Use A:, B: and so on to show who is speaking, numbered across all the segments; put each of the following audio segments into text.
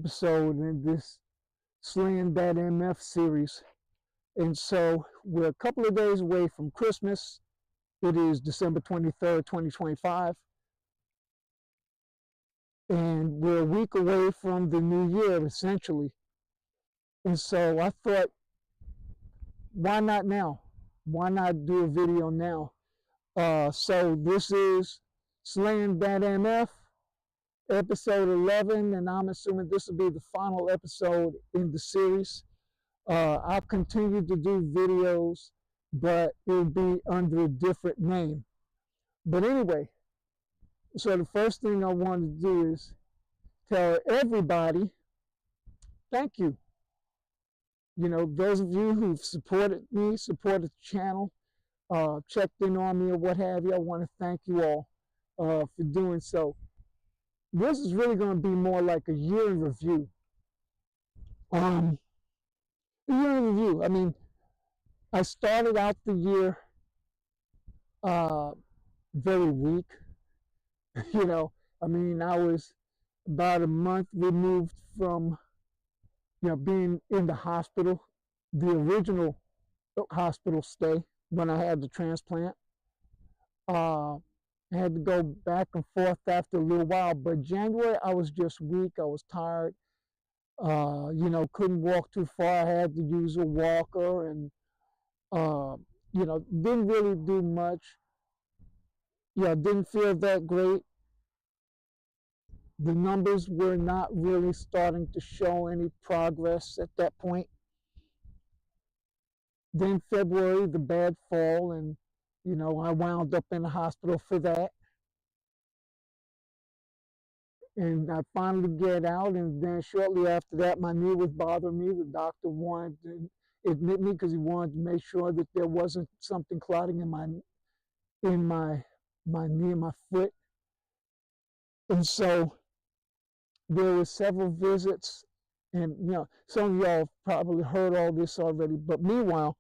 A: episode in this Slayin that MF series. And so we're a couple of days away from Christmas. It is December 23rd, 2025. And we're a week away from the new year, essentially. And so I thought, why not now? Why not do a video now? So this is Slayin that MF, episode 11, and I'm assuming this will be the final episode in the series. I'll continue to do videos, but it'll be under a different name. But anyway, so the first thing I want to do is tell everybody, thank you. You know, those of you who've supported me, supported the channel, checked in on me or what have you, I want to thank you all for doing so. This is really going to be more like a year in review. A year in review. I mean, I started out the year very weak. You know, I mean, I was about a month removed from, being in the hospital, the original hospital stay when I had the transplant. I had to go back and forth after a little while, but January I was just weak. I was tired. Couldn't walk too far. I had to use a walker and, didn't really do much. Didn't feel that great. The numbers were not really starting to show any progress at that point. Then February, the bad fall, and, I wound up in the hospital for that. And I finally get out, and then shortly after that, my knee was bothering me. The doctor wanted to admit me because he wanted to make sure that there wasn't something clotting in my knee and my foot. And so there were several visits, and some of y'all probably heard all this already. But meanwhile,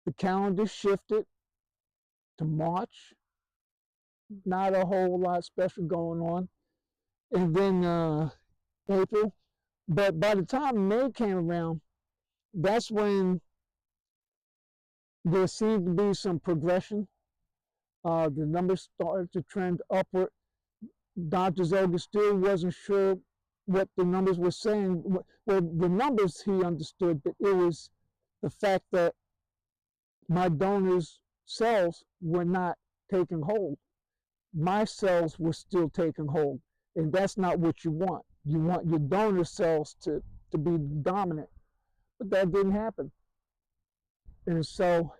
A: the calendar shifted to March. Not a whole lot special going on. And then April. But by the time May came around, that's when there seemed to be some progression. The numbers started to trend upward. Dr. Zoga still wasn't sure what the numbers were saying. Well, the numbers he understood, but it was the fact that my donor's cells were not taking hold. My cells were still taking hold. And that's not what you want. You want your donor cells to be dominant. But that didn't happen. And so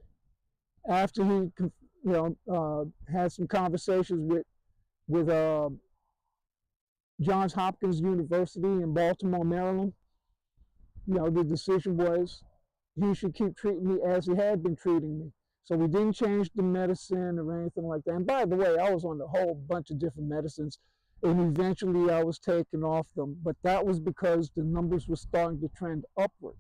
A: after he had some conversations with Johns Hopkins University in Baltimore, Maryland, the decision was he should keep treating me as he had been treating me. So we didn't change the medicine or anything like that. And by the way, I was on a whole bunch of different medicines, and eventually I was taken off them. But that was because the numbers were starting to trend upward,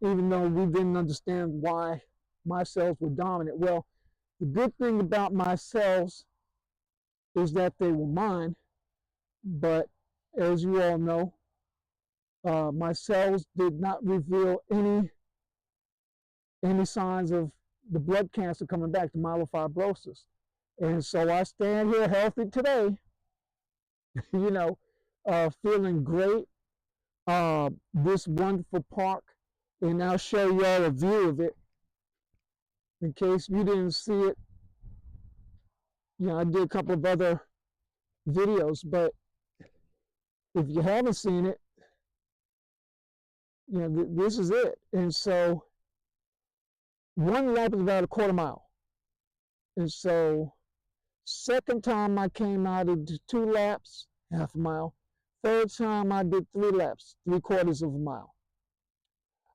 A: even though we didn't understand why my cells were dominant. Well, the good thing about my cells is that they were mine. But as you all know, my cells did not reveal any signs of the blood cancer coming back, to myelofibrosis. And so I stand here healthy today, feeling great. This wonderful park, and I'll show y'all a view of it in case you didn't see it. I did a couple of other videos, but if you haven't seen it, this is it. And so one lap is about a quarter mile. And so second time I came out, I did 2 laps, half a mile. Third time I did 3 laps, 3/4 of a mile.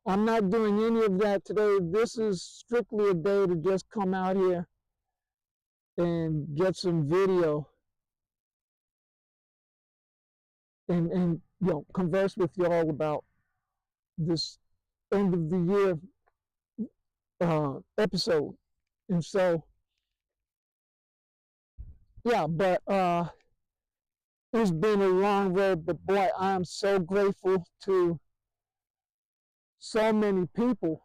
A: I'm not doing any of that today. This is strictly a day to just come out here and get some video and converse with y'all about this end of the year episode. And so but it's been a long road, but boy, I am so grateful to so many people.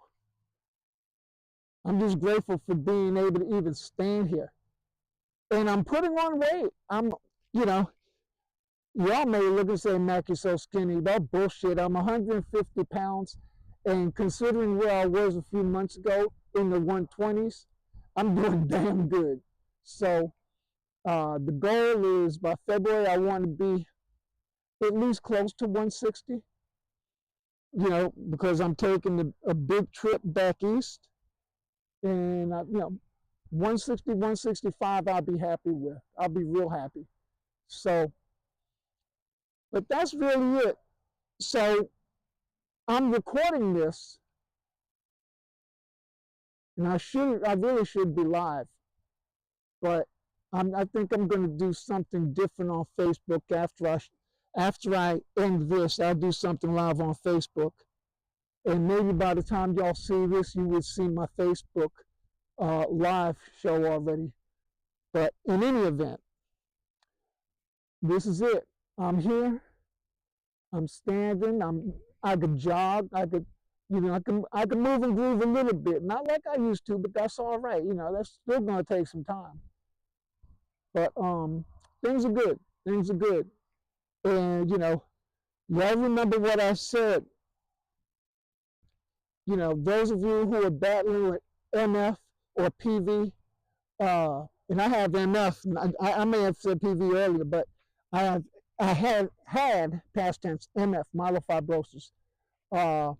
A: I'm just grateful for being able to even stand here. And I'm putting on weight. You know, y'all may look and say, Mac, you're so skinny. That bullshit. I'm 150 pounds. And considering where I was a few months ago in the 120s, I'm doing damn good. So the goal is by February, I want to be at least close to 160, because I'm taking a big trip back east. And, 160, 165, I'll be happy with. I'll be real happy. So, but that's really it. So I'm recording this, and I really should be live, but I think I'm going to do something different on Facebook after I end this. I'll do something live on Facebook, and maybe by the time y'all see this, you will see my Facebook live show already. But in any event, this is it. I'm here. I'm standing. I could jog. I could move and groove a little bit. Not like I used to, but that's all right. That's still gonna take some time. But things are good. Things are good. And y'all remember what I said. Those of you who are battling with MF or PV, and I have MF. I may have said PV earlier, but I had past tense MF, myelofibrosis. PV,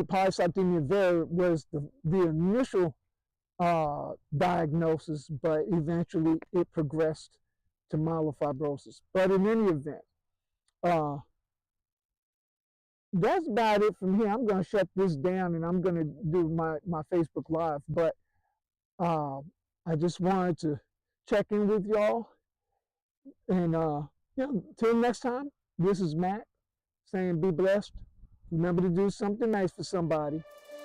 A: polycythemia vera, was the initial diagnosis, but eventually it progressed to myelofibrosis. But in any event, that's about it from here. I'm going to shut this down and I'm going to do my Facebook Live. But I just wanted to check in with y'all. And, till next time, this is Matt saying be blessed. Remember to do something nice for somebody.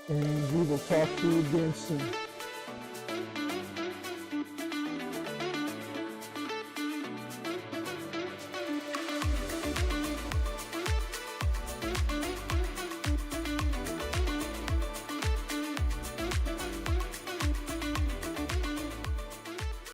A: And we will talk to you again soon.